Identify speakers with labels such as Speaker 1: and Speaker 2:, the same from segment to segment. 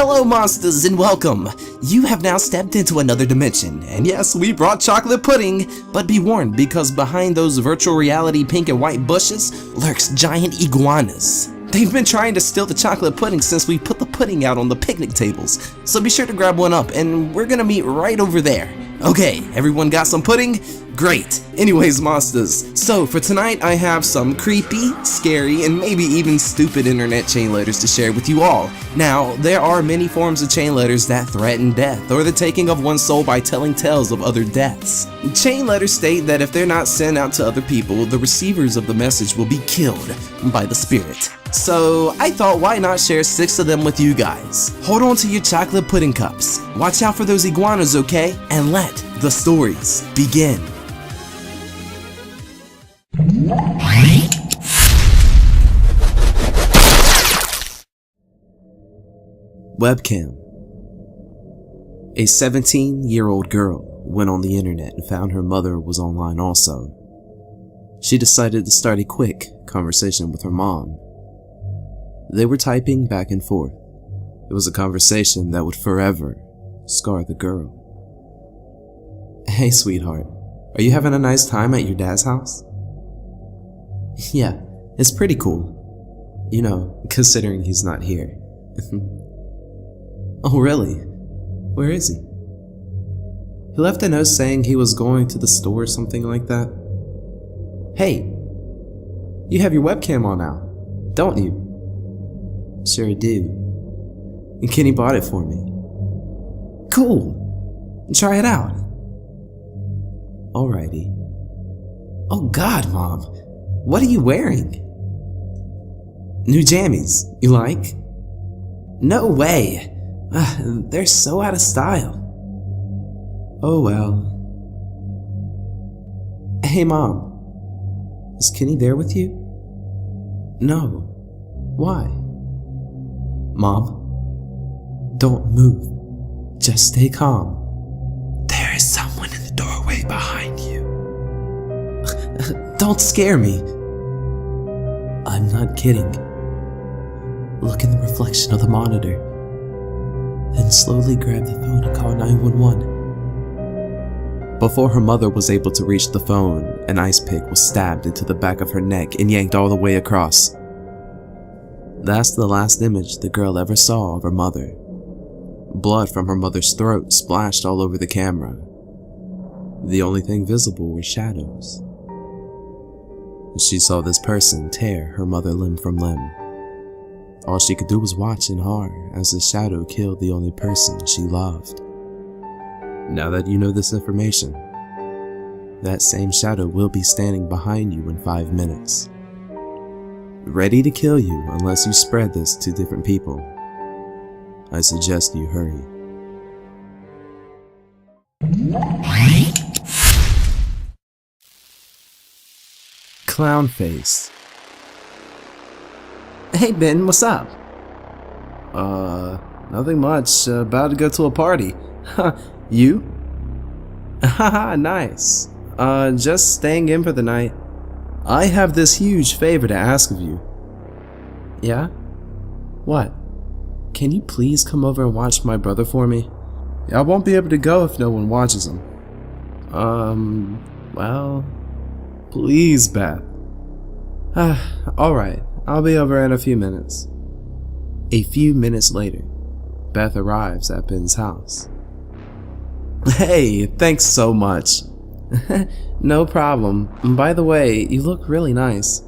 Speaker 1: Hello monsters and welcome! You have now stepped into another dimension, and yes, we brought chocolate pudding, but be warned because behind those virtual reality pink and white bushes lurks giant iguanas. They've been trying to steal the chocolate pudding since we put the pudding out on the picnic tables, so be sure to grab one up and we're gonna meet right over there. Okay, everyone got some pudding? Great! Anyways, monsters, so for tonight I have some creepy, scary, and maybe even stupid internet chain letters to share with you all. Now, there are many forms of chain letters that threaten death or the taking of one's soul by telling tales of other deaths. Chain letters state that if they're not sent out to other people, the receivers of the message will be killed by the spirit. So I thought, why not share 6 of them with you guys? Hold on to your chocolate pudding cups, watch out for those iguanas, okay? And let the stories begin. Webcam. A 17-year-old girl went on the internet and found her mother was online also. She decided to start a quick conversation with her mom. They were typing back and forth. It was a conversation that would forever scar the girl. Hey sweetheart, are you having a nice time at your dad's house? Yeah, it's pretty cool. You know, considering he's not here. Oh really? Where is he? He left a note saying he was going to the store or something like that. Hey, you have your webcam on now, don't you? Sure do. And Kenny bought it for me. Cool. Try it out. Alrighty. Oh God, Mom. What are you wearing? New jammies. You like? No way. They're so out of style. Oh well. Hey Mom. Is Kenny there with you? No. Why? Mom, don't move. Just stay calm. There is someone in the doorway behind you. Don't scare me. I'm not kidding. Look in the reflection of the monitor. Then slowly grab the phone and call 911. Before her mother was able to reach the phone, an ice pick was stabbed into the back of her neck and yanked all the way across. That's the last image the girl ever saw of her mother. Blood from her mother's throat splashed all over the camera. The only thing visible were shadows. She saw this person tear her mother limb from limb. All she could do was watch in horror as the shadow killed the only person she loved. Now that you know this information, that same shadow will be standing behind you in 5 minutes. Ready to kill you unless you spread this to different people. I suggest you hurry. Clown face. Hey Ben, what's up? Nothing much. About to go to a party. You? Haha, nice. Just staying in for the night. I have this huge favor to ask of you. Yeah? What? Can you please come over and watch my brother for me? I won't be able to go if no one watches him. Well, please, Beth. Alright, I'll be over in a few minutes. A few minutes later, Beth arrives at Ben's house. Hey, thanks so much. No problem. By the way, you look really nice.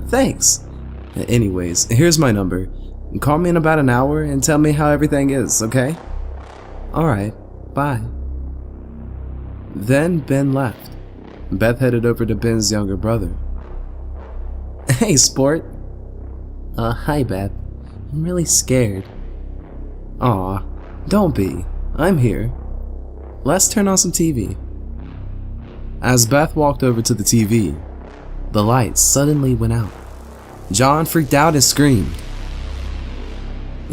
Speaker 1: Thanks. Anyways, here's my number. Call me in about an hour and tell me how everything is, okay? Alright, bye. Then Ben left. Beth headed over to Ben's younger brother. Hey, sport. Hi, Beth. I'm really scared. Aw, don't be. I'm here. Let's turn on some TV. As Beth walked over to the TV, the lights suddenly went out. John freaked out and screamed.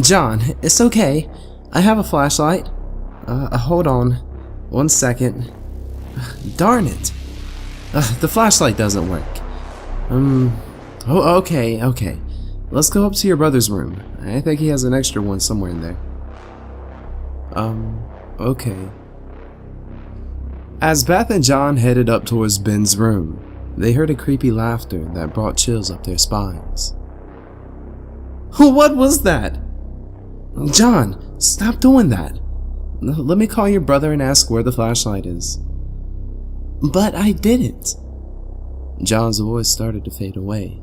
Speaker 1: John, it's okay. I have a flashlight. Hold on. 1 second. Darn it. The flashlight doesn't work. Oh, okay.
Speaker 2: Let's go up to your brother's room. I think he has an extra one somewhere in there. Okay. As Beth and John headed up towards Ben's room, they heard a creepy laughter that brought chills up their spines. What was that? John, stop doing that. Let me call your brother and ask where the flashlight is. But I didn't. John's voice started to fade away.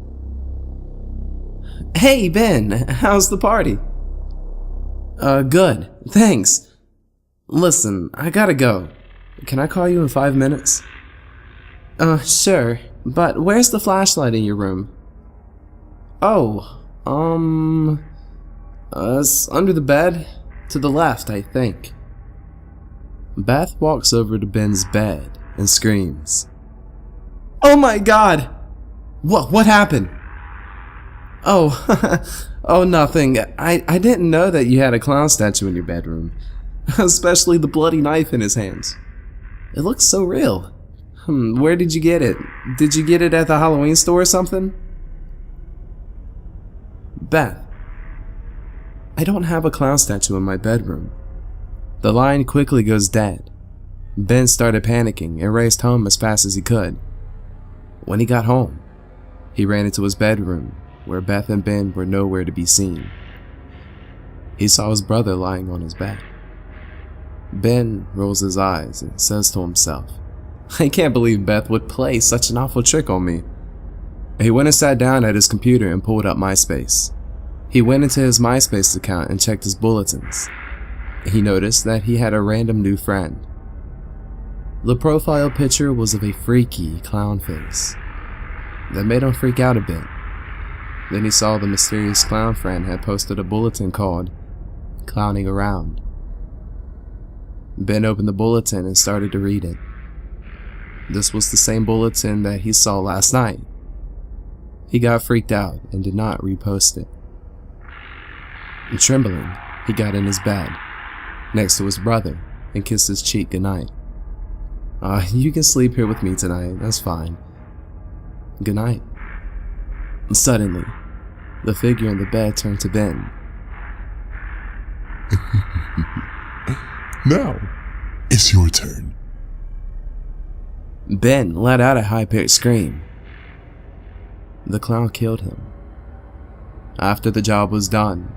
Speaker 2: Hey, Ben, how's the party? Good, thanks. Listen, I gotta go. Can I call you in 5 minutes? Sure, but where's the flashlight in your room? Oh, it's under the bed, to the left, I think. Beth walks over to Ben's bed and screams. Oh my God! What happened? Oh, oh, nothing. I didn't know that you had a clown statue in your bedroom. Especially the bloody knife in his hands. It looks so real. Where did you get it? Did you get it at the Halloween store or something? Beth, I don't have a clown statue in my bedroom. The line quickly goes dead. Ben started panicking and raced home as fast as he could. When he got home, he ran into his bedroom, where Beth and Ben were nowhere to be seen. He saw his brother lying on his bed. Ben rolls his eyes and says to himself, I can't believe Beth would play such an awful trick on me. He went and sat down at his computer and pulled up MySpace. He went into his MySpace account and checked his bulletins. He noticed that he had a random new friend. The profile picture was of a freaky clown face. That made him freak out a bit. Then he saw the mysterious clown friend had posted a bulletin called Clowning Around. Ben opened the bulletin and started to read it. This was the same bulletin that he saw last night. He got freaked out and did not repost it. And trembling, he got in his bed, next to his brother, and kissed his cheek goodnight. You can sleep here with me tonight, that's fine. Good night. And suddenly, the figure in the bed turned to Ben.
Speaker 3: Now, it's your turn.
Speaker 2: Ben let out a high-pitched scream. The clown killed him. After the job was done,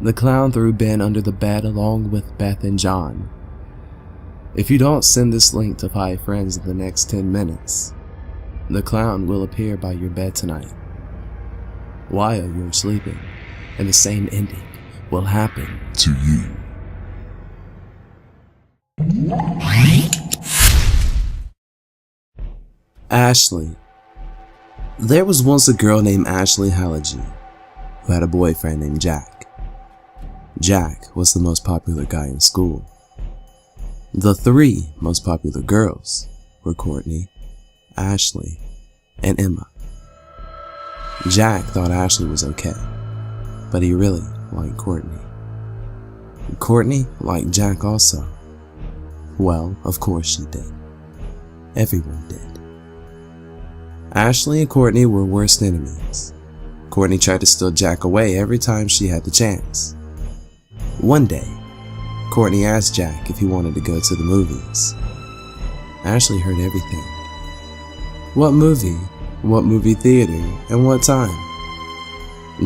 Speaker 2: the clown threw Ben under the bed along with Beth and John. If you don't send this link to 5 friends in the next 10 minutes, the clown will appear by your bed tonight while you're sleeping, and the same ending will happen
Speaker 3: to you.
Speaker 2: Ashley. There was once a girl named Ashley Hallagy who had a boyfriend named Jack. Jack was the most popular guy in school. The 3 most popular girls were Courtney, Ashley, and Emma. Jack thought Ashley was okay, but he really liked Courtney. Courtney liked Jack also. Well, of course she did. Everyone did. Ashley and Courtney were worst enemies. Courtney tried to steal Jack away every time she had the chance. One day, Courtney asked Jack if he wanted to go to the movies. Ashley heard everything. What movie? What movie theater? And what time?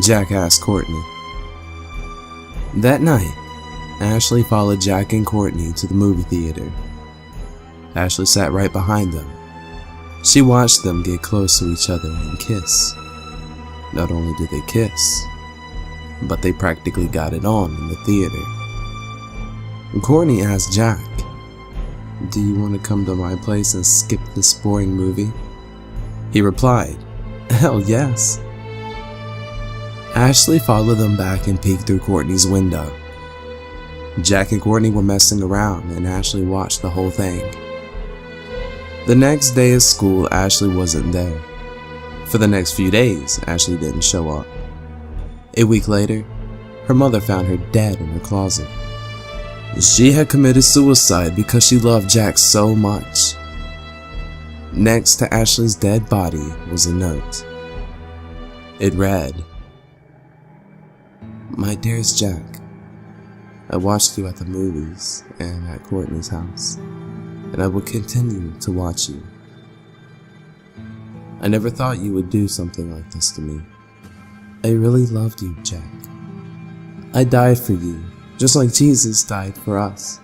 Speaker 2: Jack asked Courtney. That night, Ashley followed Jack and Courtney to the movie theater. Ashley sat right behind them. She watched them get close to each other and kiss. Not only did they kiss, but they practically got it on in the theater. Courtney asked Jack, "Do you want to come to my place and skip this boring movie?" He replied, "Hell yes." Ashley followed them back and peeked through Courtney's window. Jack and Courtney were messing around and Ashley watched the whole thing. The next day at school, Ashley wasn't there. For the next few days, Ashley didn't show up. A week later, her mother found her dead in her closet. She had committed suicide because she loved Jack so much. Next to Ashley's dead body was a note. It read, My dearest Jack, I watched you at the movies and at Courtney's house, and I will continue to watch you. I never thought you would do something like this to me. I really loved you, Jack. I died for you, just like Jesus died for us.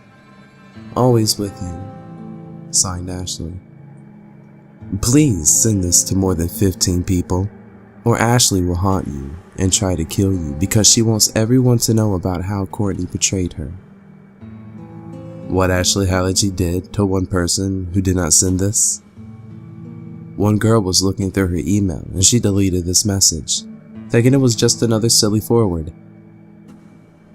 Speaker 2: Always with you. Signed, Ashley. Please send this to more than 15 people, or Ashley will haunt you and try to kill you because she wants everyone to know about how Courtney betrayed her. What Ashley Hallagy did to one person who did not send this? One girl was looking through her email and she deleted this message, thinking it was just another silly forward.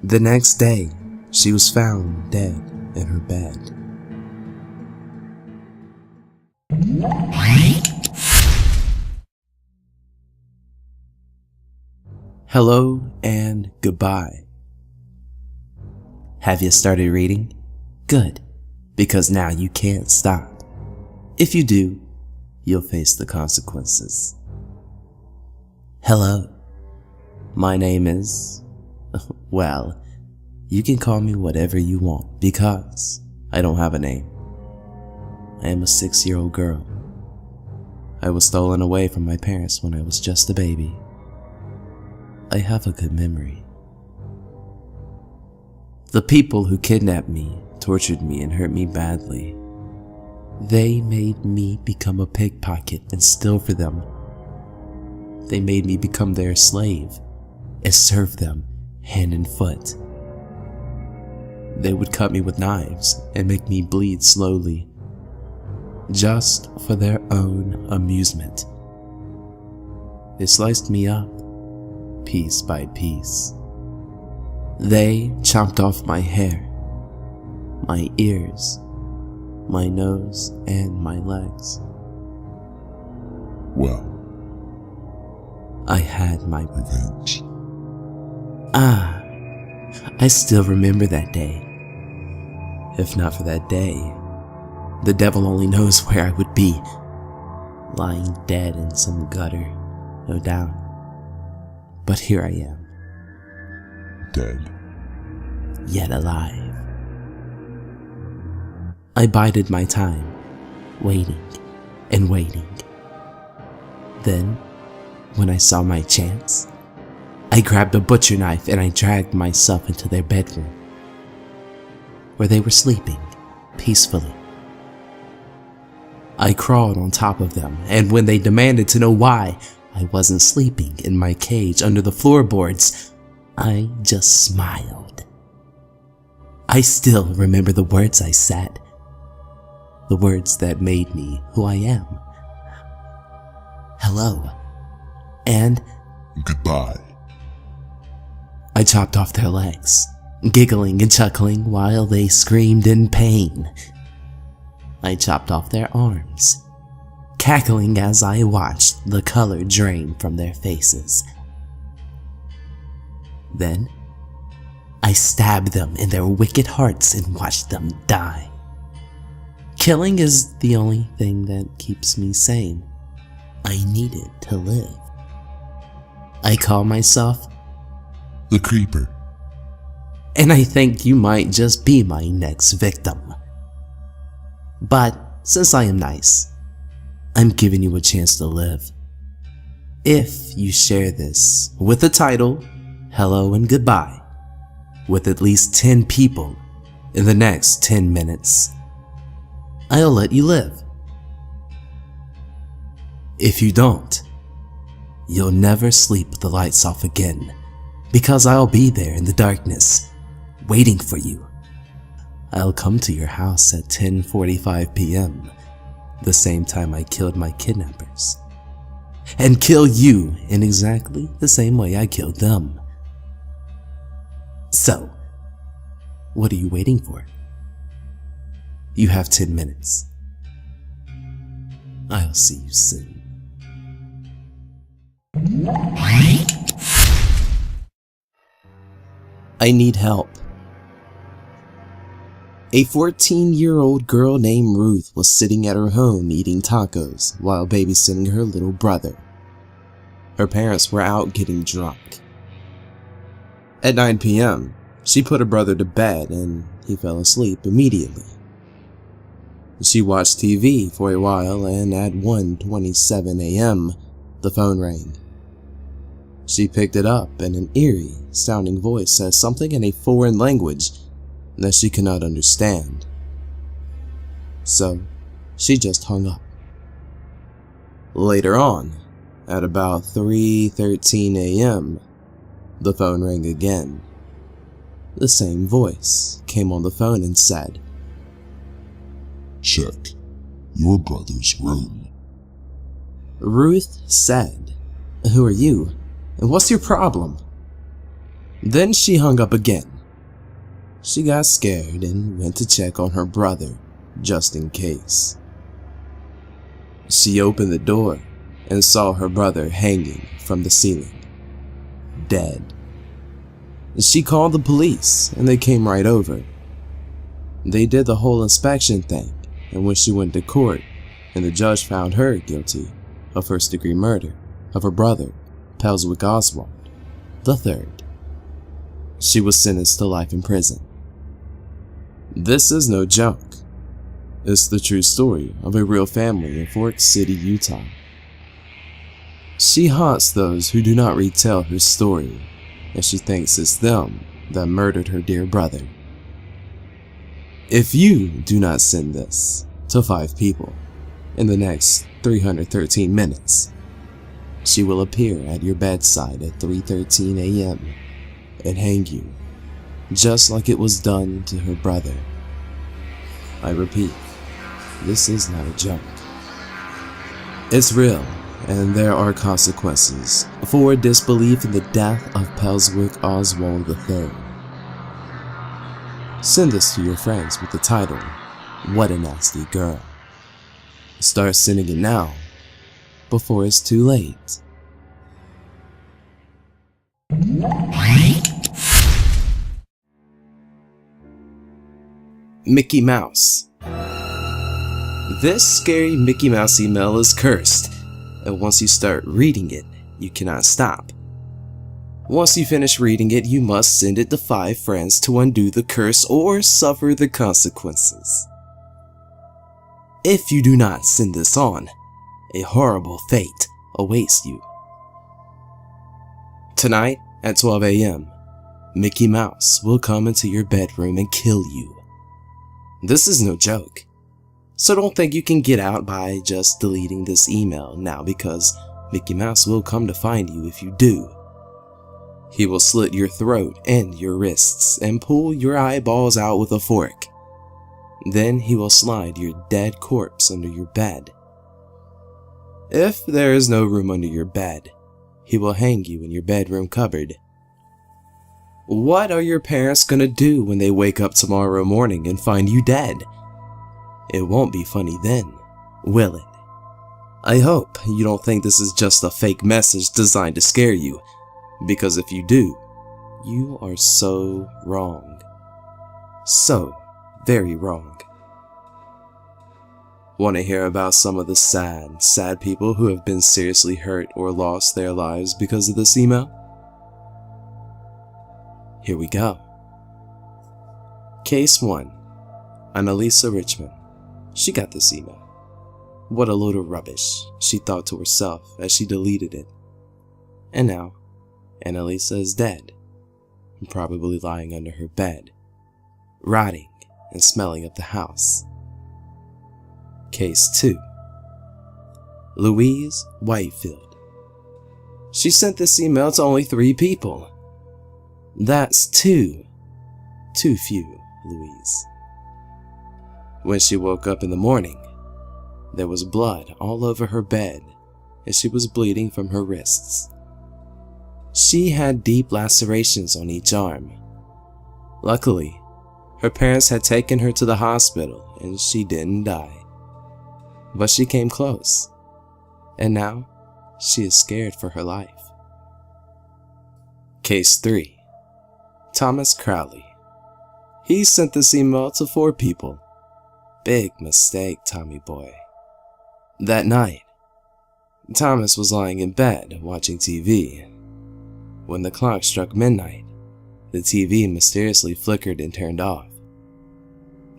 Speaker 2: The next day, she was found dead in her bed. Hello and goodbye. Have you started reading? Good, because now you can't stop. If you do, you'll face the consequences. Hello, my name is, well, you can call me whatever you want because I don't have a name. I am a 6-year-old girl. I was stolen away from my parents when I was just a baby. I have a good memory. The people who kidnapped me, tortured me, and hurt me badly, they made me become a pickpocket and steal for them. They made me become their slave and serve them hand and foot. They would cut me with knives and make me bleed slowly, just for their own amusement. They sliced me up, piece by piece. They chopped off my hair, my ears, my nose, and my legs.
Speaker 3: Well,
Speaker 2: I had my
Speaker 3: revenge.
Speaker 2: I still remember that day. If not for that day, the devil only knows where I would be. Lying dead in some gutter, no doubt. But here I am.
Speaker 3: Dead.
Speaker 2: Yet alive. I bided my time, waiting and waiting. Then, when I saw my chance, I grabbed a butcher knife and I dragged myself into their bedroom, where they were sleeping peacefully. I crawled on top of them, and when they demanded to know why I wasn't sleeping in my cage under the floorboards, I just smiled. I still remember the words I said, the words that made me who I am. Hello, and
Speaker 3: Goodbye.
Speaker 2: I chopped off their legs, giggling and chuckling while they screamed in pain. I chopped off their arms, cackling as I watched the color drain from their faces. Then, I stabbed them in their wicked hearts and watched them die. Killing is the only thing that keeps me sane. I needed to live. I call myself
Speaker 3: The Creeper.
Speaker 2: and I think you might just be my next victim. But since I am nice, I'm giving you a chance to live. If you share this with the title, Hello and Goodbye, with at least 10 people in the next 10 minutes, I'll let you live. If you don't, you'll never sleep with the lights off again, because I'll be there in the darkness, waiting for you. I'll come to your house at 10:45 p.m., the same time I killed my kidnappers, and kill you in exactly the same way I killed them. So, what are you waiting for? You have 10 minutes. I'll see you soon. I need help. A 14-year-old girl named Ruth was sitting at her home eating tacos while babysitting her little brother. Her parents were out getting drunk. At 9 p.m., she put her brother to bed and he fell asleep immediately. She watched TV for a while and at 1:27 a.m., the phone rang. She picked it up and an eerie sounding voice said something in a foreign language that she could not understand. So, she just hung up. Later on, at about 3:13 a.m., the phone rang again. The same voice came on the phone and said,
Speaker 3: Check your brother's room.
Speaker 2: Ruth said, "Who are you? And what's your problem?" Then she hung up again. She got scared and went to check on her brother, just in case. She opened the door and saw her brother hanging from the ceiling, dead. She called the police and they came right over. They did the whole inspection thing, and when she went to court and the judge found her guilty of first-degree murder of her brother, Pelswick Oswald III, she was sentenced to life in prison. This is no joke. It's the true story of a real family in Fork City, Utah. She haunts those who do not retell her story, and she thinks it's them that murdered her dear brother. If you do not send this to 5 people in the next 313 minutes, she will appear at your bedside at 3:13 a.m. and hang you, just like it was done to her brother. I repeat, this is not a joke. It's real, and there are consequences for disbelief in the death of Pelswick Oswald III. Send this to your friends with the title, What a Nasty Girl. Start sending it now, before it's too late. Mickey Mouse. This scary Mickey Mouse email is cursed, and once you start reading it, you cannot stop. Once you finish reading it, you must send it to 5 friends to undo the curse or suffer the consequences. If you do not send this on, a horrible fate awaits you. Tonight at 12 a.m., Mickey Mouse will come into your bedroom and kill you. This is no joke. So don't think you can get out by just deleting this email now, because Mickey Mouse will come to find you if you do. He will slit your throat and your wrists and pull your eyeballs out with a fork. Then he will slide your dead corpse under your bed. If there is no room under your bed, he will hang you in your bedroom cupboard. What are your parents gonna do when they wake up tomorrow morning and find you dead? It won't be funny then, will it? I hope you don't think this is just a fake message designed to scare you, because if you do, you are so wrong. So very wrong. Want to hear about some of the sad people who have been seriously hurt or lost their lives because of this email? Here we go. Case 1. Annalisa Richmond. She got this email. What a load of rubbish, she thought to herself as she deleted it. And now, Annalisa is dead, and probably lying under her bed, rotting and smelling up the house. Case 2. Louise Whitefield. She sent this email to only 3 people. That's too few, Louise. When she woke up in the morning, there was blood all over her bed and she was bleeding from her wrists. She had deep lacerations on each arm. Luckily, her parents had taken her to the hospital and she didn't die. But she came close, and now she is scared for her life. Case 3. Thomas Crowley. He sent this email to 4 people. Big mistake, Tommy boy. That night, Thomas was lying in bed watching TV. When the clock struck midnight, The TV mysteriously flickered and turned off.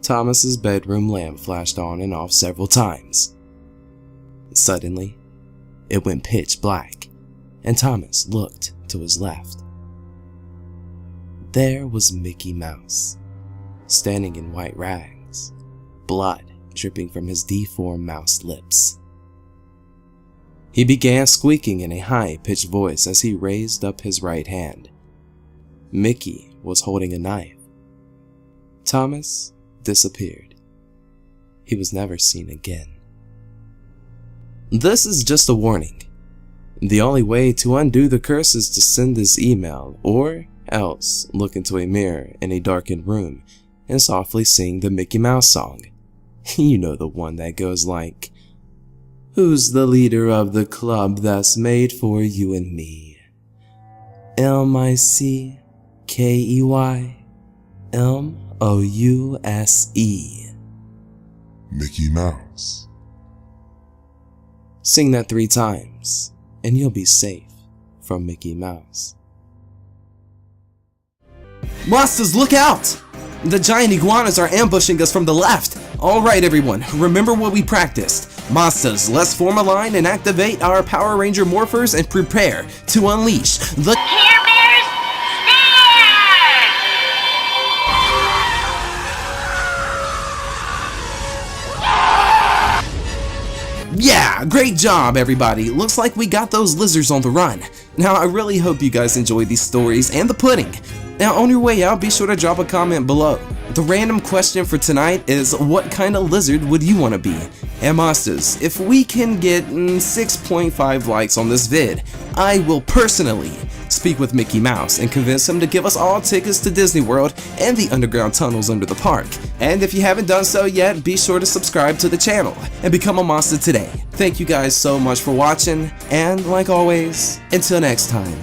Speaker 2: Thomas's bedroom lamp flashed on and off several times. Suddenly, it went pitch black, and Thomas looked to his left. There was Mickey Mouse, standing in white rags, blood dripping from his deformed mouse lips. He began squeaking in a high-pitched voice as he raised up his right hand. Mickey was holding a knife. Thomas disappeared. He was never seen again. This is just a warning. The only way to undo the curse is to send this email, or else look into a mirror in a darkened room and softly sing the Mickey Mouse song. You know, the one that goes like, "Who's the leader of the club that's made for you and me? MICKEYMOUSE.
Speaker 3: Mickey Mouse.
Speaker 2: Sing that 3 times, and you'll be safe from Mickey Mouse. Monsters, look out! The giant iguanas are ambushing us from the left. Alright everyone, remember what we practiced. Monsters, let's form a line and activate our Power Ranger morphers and prepare to unleash the
Speaker 4: Care Bears, stand!
Speaker 2: Yeah, great job everybody. Looks like we got those lizards on the run. Now I really hope you guys enjoyed these stories and the pudding. Now on your way out, be sure to drop a comment below. The random question for tonight is, what kind of lizard would you want to be? And Monsters, if we can get 6.5 likes on this vid, I will personally speak with Mickey Mouse and convince him to give us all tickets to Disney World and the underground tunnels under the park. And if you haven't done so yet, be sure to subscribe to the channel and become a monster today. Thank you guys so much for watching, and like always, until next time.